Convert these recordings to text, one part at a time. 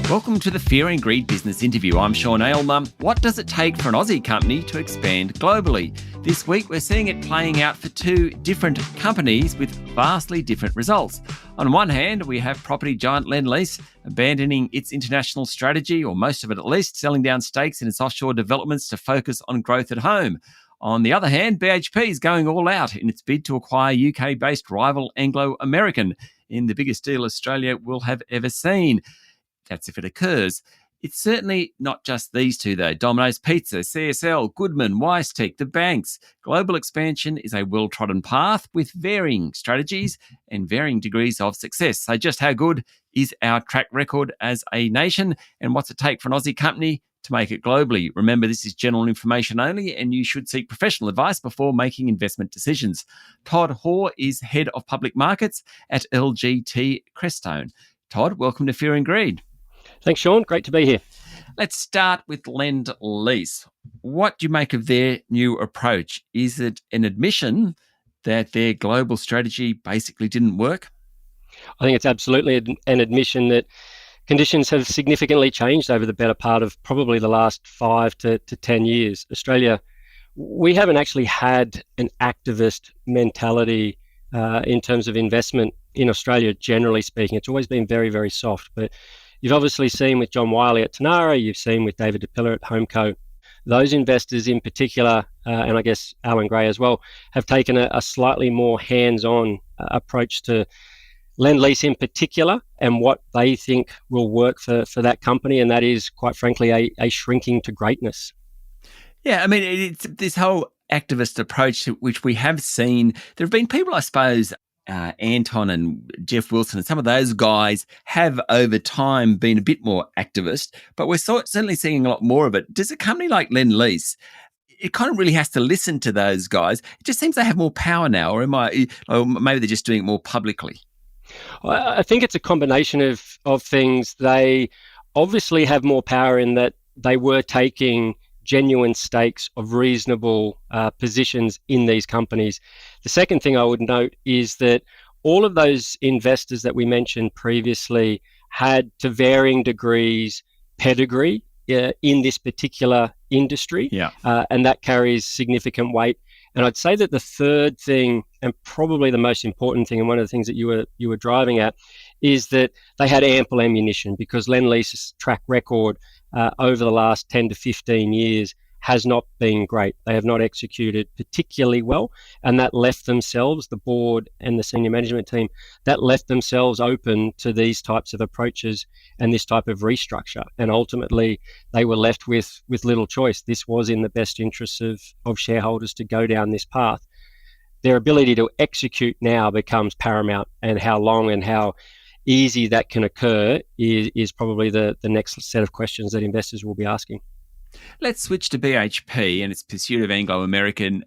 Welcome to the Fear and Greed Business Interview. I'm Sean Aylmer. What does it take for an Aussie company to expand globally? This week, we're seeing it playing out for two different companies with vastly different results. On one hand, we have property giant Lendlease abandoning its international strategy, or most of it at least, selling down stakes in its offshore developments to focus on growth at home. On the other hand, BHP is going all out in its bid to acquire UK-based rival Anglo American in the biggest deal Australia will have ever seen. That's if it occurs. It's certainly not just these two, though. Domino's Pizza, CSL, Goodman, Wisetech, the banks. Global expansion is a well-trodden path with varying strategies and varying degrees of success. So just how good is our track record as a nation, and what's it take for an Aussie company to make it globally? Remember, this is general information only, and you should seek professional advice before making investment decisions. Todd Hoare is Head of Public Markets at LGT Crestone. Todd, welcome to Fear and Greed. Thanks, Sean. Great to be here. Let's start with Lendlease. What do you make of their new approach? Is it an admission that their global strategy basically didn't work? I think it's absolutely an admission that conditions have significantly changed over the better part of probably the last 5 to 10 years. Australia, we haven't actually had an activist mentality in terms of investment in Australia, generally speaking. It's always been very, very soft. But you've obviously seen with John Wiley at Tanara, you've seen with David DePiller at Homeco. Those investors in particular, and I guess Alan Gray as well, have taken a slightly more hands-on approach to Lendlease in particular and what they think will work for that company. And that is, quite frankly, a shrinking to greatness. Yeah, I mean, it's this whole activist approach which we have seen. There have been people, I suppose, Anton and Jeff Wilson and some of those guys have over time been a bit more activist, but we're certainly seeing a lot more of it. Does a company like Lendlease, it kind of really has to listen to those guys? It just seems they have more power now, or maybe they're just doing it more publicly? I think it's a combination of things. They obviously have more power in that they were taking genuine stakes of reasonable positions in these companies. The second thing I would note is that all of those investors that we mentioned previously had, to varying degrees, pedigree in this particular industry, and that carries significant weight. And I'd say that the third thing, and probably the most important thing, and one of the things that you were driving at, is that they had ample ammunition, because Lendlease's track record over the last 10 to 15 years has not been great. They have not executed particularly well, and that left themselves, the board and the senior management team, that left themselves open to these types of approaches and this type of restructure. And ultimately, they were left with little choice. This was in the best interests of shareholders to go down this path. Their ability to execute now becomes paramount, and how long and how easy that can occur is probably the next set of questions that investors will be asking. Let's switch to BHP and its pursuit of Anglo American.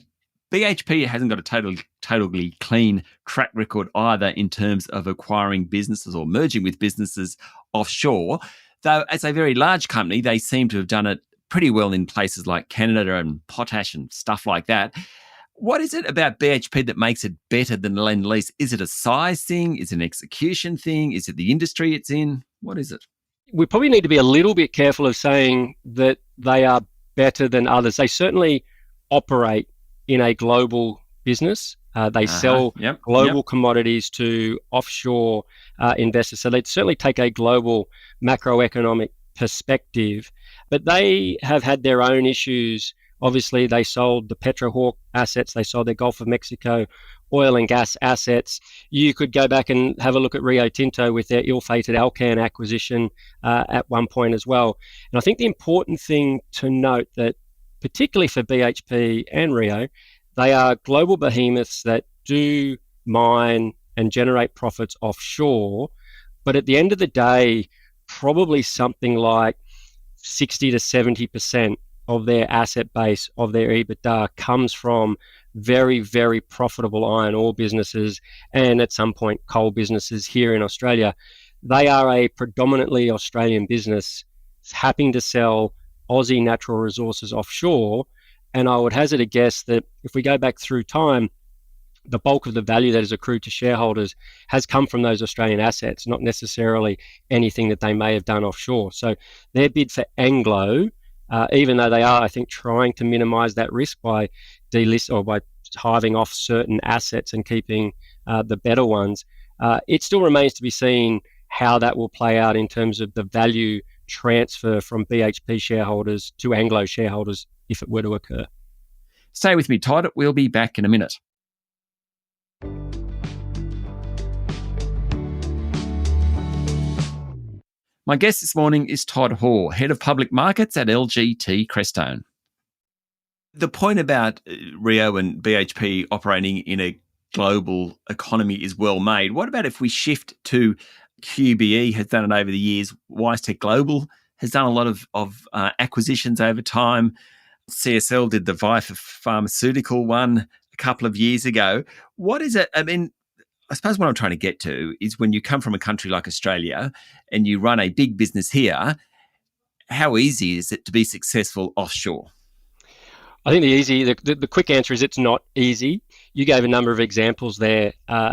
BHP hasn't got a totally clean track record either in terms of acquiring businesses or merging with businesses offshore. Though as a very large company, they seem to have done it pretty well in places like Canada and potash and stuff like that. What is it about BHP that makes it better than Lendlease? Is it a size thing? Is it an execution thing? Is it the industry it's in? What is it? We probably need to be a little bit careful of saying that they are better than others. They certainly operate in a global business. They sell global commodities to offshore investors. So they certainly take a global macroeconomic perspective, but they have had their own issues. Obviously, they sold the Petrohawk assets. They sold their Gulf of Mexico oil and gas assets. You could go back and have a look at Rio Tinto with their ill-fated Alcan acquisition at one point as well. And I think the important thing to note that, particularly for BHP and Rio, they are global behemoths that do mine and generate profits offshore. But at the end of the day, probably something like 60 to 70% of their asset base, of their EBITDA, comes from very, very profitable iron ore businesses and at some point coal businesses here in Australia. They are a predominantly Australian business having to sell Aussie natural resources offshore. And I would hazard a guess that if we go back through time, the bulk of the value that has accrued to shareholders has come from those Australian assets, not necessarily anything that they may have done offshore. So their bid for Anglo, even though they are, I think, trying to minimise that risk by delist or by hiving off certain assets and keeping the better ones, it still remains to be seen how that will play out in terms of the value transfer from BHP shareholders to Anglo shareholders if it were to occur. Stay with me, Todd. We'll be back in a minute. My guest this morning is Todd Hoare, Head of Public Markets at LGT Crestone. The point about Rio and BHP operating in a global economy is well made. What about if we shift to QBE has done it over the years, Wisetech Global has done a lot of acquisitions over time. CSL did the Vifor pharmaceutical one a couple of years ago. What is it? I mean, I suppose what I'm trying to get to is when you come from a country like Australia and you run a big business here, how easy is it to be successful offshore? I think the quick answer is it's not easy. You gave a number of examples there.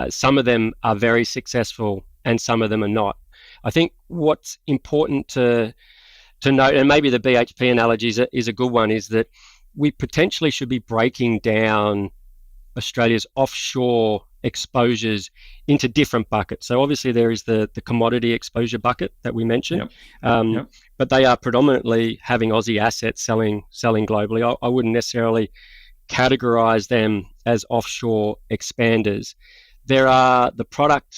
Some of them are very successful and some of them are not. I think what's important to note, and maybe the BHP analogy is a good one, is that we potentially should be breaking down Australia's offshore exposures into different buckets. So obviously there is the commodity exposure bucket that we mentioned, but they are predominantly having Aussie assets selling globally. I wouldn't necessarily categorize them as offshore expanders. There are the product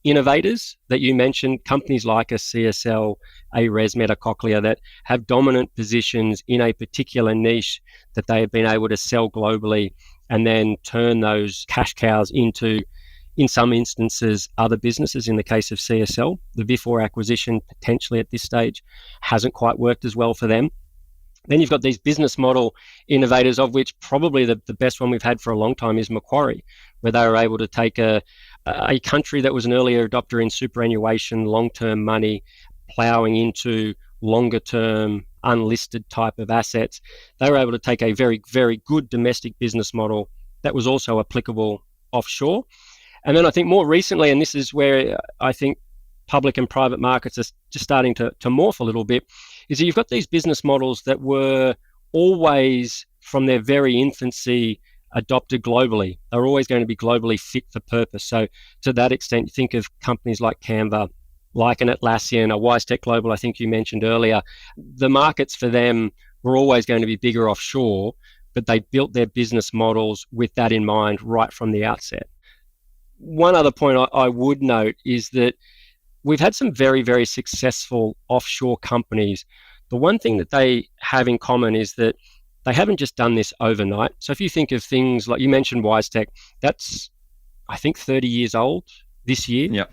innovators that you mentioned, companies like a CSL, a ResMed, Cochlear, that have dominant positions in a particular niche that they have been able to sell globally and then turn those cash cows into, in some instances, other businesses. In the case of CSL, the Vifor acquisition potentially at this stage hasn't quite worked as well for them. Then you've got these business model innovators, of which probably the best one we've had for a long time is Macquarie, where they were able to take a country that was an earlier adopter in superannuation, long-term money, ploughing into longer-term unlisted type of assets. They were able to take a very, very good domestic business model that was also applicable offshore. And then I think more recently, and this is where I think public and private markets are just starting to morph a little bit, is that you've got these business models that were always, from their very infancy, adopted globally. They're always going to be globally fit for purpose. So to that extent, you think of companies like Canva, like an Atlassian, a Wisetech Global, I think you mentioned earlier. The markets for them were always going to be bigger offshore, but they built their business models with that in mind right from the outset. One other point I would note is that we've had some very, very successful offshore companies. The one thing that they have in common is that they haven't just done this overnight. So if you think of things like you mentioned Wisetech, that's, I think, 30 years old this year.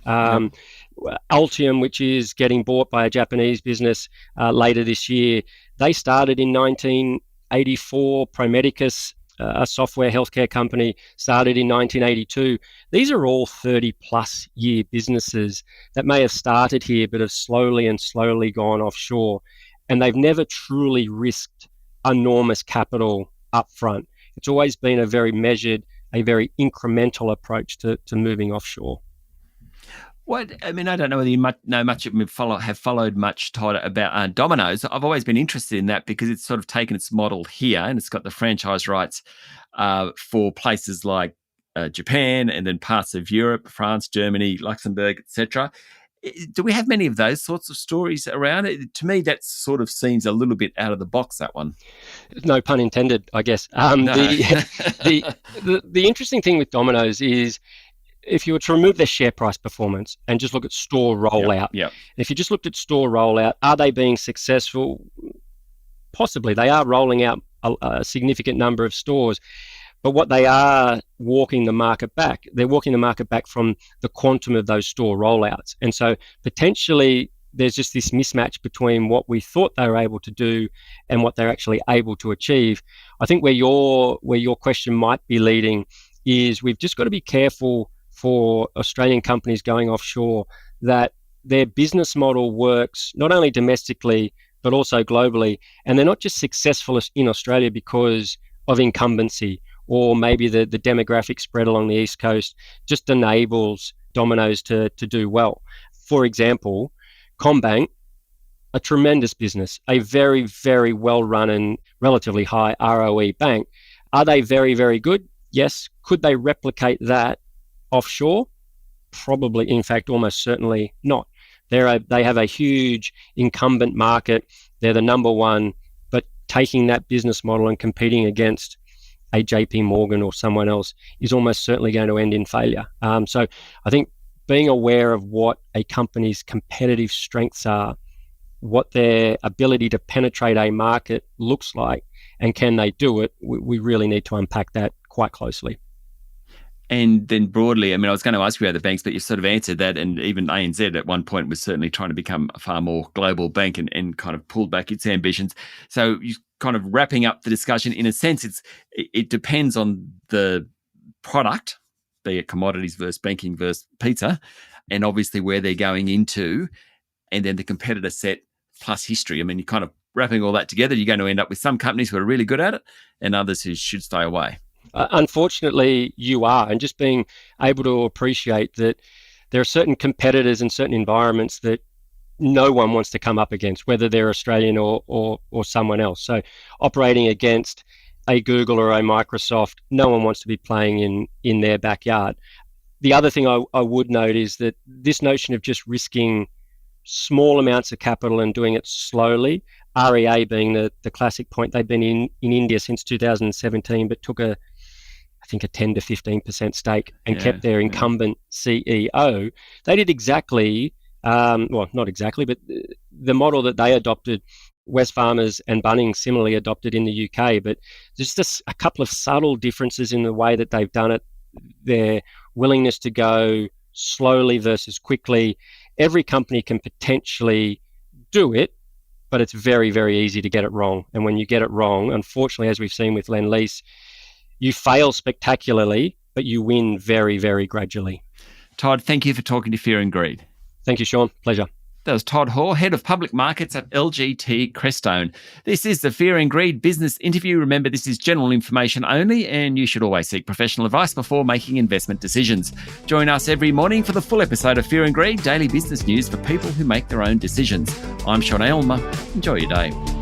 Altium, which is getting bought by a Japanese business later this year, they started in 1984. Promedicus, a software healthcare company, started in 1982. These are all 30-plus year businesses that may have started here but have slowly gone offshore. And they've never truly risked enormous capital up front. It's always been a very measured, a very incremental approach to moving offshore. I mean, I don't know whether you know much of have followed much, Todd, about Domino's. I've always been interested in that because it's sort of taken its model here and it's got the franchise rights for places like Japan and then parts of Europe, France, Germany, Luxembourg, etc. Do we have many of those sorts of stories around? To me, that sort of seems a little bit out of the box, that one. No pun intended, I guess. No. The interesting thing with Domino's is if you were to remove their share price performance and just look at store rollout, if you just looked at store rollout, are they being successful? Possibly. They are rolling out a significant number of stores. But what they are walking the market back, they're walking the market back from the quantum of those store rollouts. And so potentially there's just this mismatch between what we thought they were able to do and what they're actually able to achieve. I think where your question might be leading is we've just got to be careful for Australian companies going offshore that their business model works not only domestically but also globally. And they're not just successful in Australia because of incumbency or maybe the demographic spread along the East Coast just enables Domino's to do well. For example, CommBank, a tremendous business, a very, very well-run and relatively high ROE bank. Are they very, very good? Yes. Could they replicate that offshore? Probably, in fact, almost certainly not. They have a huge incumbent market. They're the number one, but taking that business model and competing against a JP Morgan or someone else is almost certainly going to end in failure. So I think being aware of what a company's competitive strengths are, what their ability to penetrate a market looks like, and can they do it, we really need to unpack that quite closely. And then broadly, I mean, I was going to ask you about the banks, but you've sort of answered that. And even ANZ at one point was certainly trying to become a far more global bank and kind of pulled back its ambitions. So you kind of wrapping up the discussion, in a sense, it depends on the product, be it commodities versus banking versus pizza, and obviously where they're going into, and then the competitor set plus history. I mean, you're kind of wrapping all that together, you're going to end up with some companies who are really good at it and others who should stay away. Unfortunately, you are. And just being able to appreciate that there are certain competitors in certain environments that no one wants to come up against, whether they're Australian or someone else. So operating against a Google or a Microsoft, no one wants to be playing in their backyard. The other thing I would note is that this notion of just risking small amounts of capital and doing it slowly, REA being the classic point. They've been in India since 2017, but took a 10 to 15% stake and kept their incumbent CEO. They did exactly, not exactly, but the model that they adopted, Wesfarmers and Bunnings similarly adopted in the UK, but just a couple of subtle differences in the way that they've done it, their willingness to go slowly versus quickly. Every company can potentially do it, but it's very, very easy to get it wrong. And when you get it wrong, unfortunately, as we've seen with Lendlease, you fail spectacularly, but you win very, very gradually. Todd, thank you for talking to Fear and Greed. Thank you, Sean. Pleasure. That was Todd Hoare, Head of Public Markets at LGT Crestone. This is the Fear and Greed business interview. Remember, this is general information only, and you should always seek professional advice before making investment decisions. Join us every morning for the full episode of Fear and Greed, daily business news for people who make their own decisions. I'm Sean Aylmer. Enjoy your day.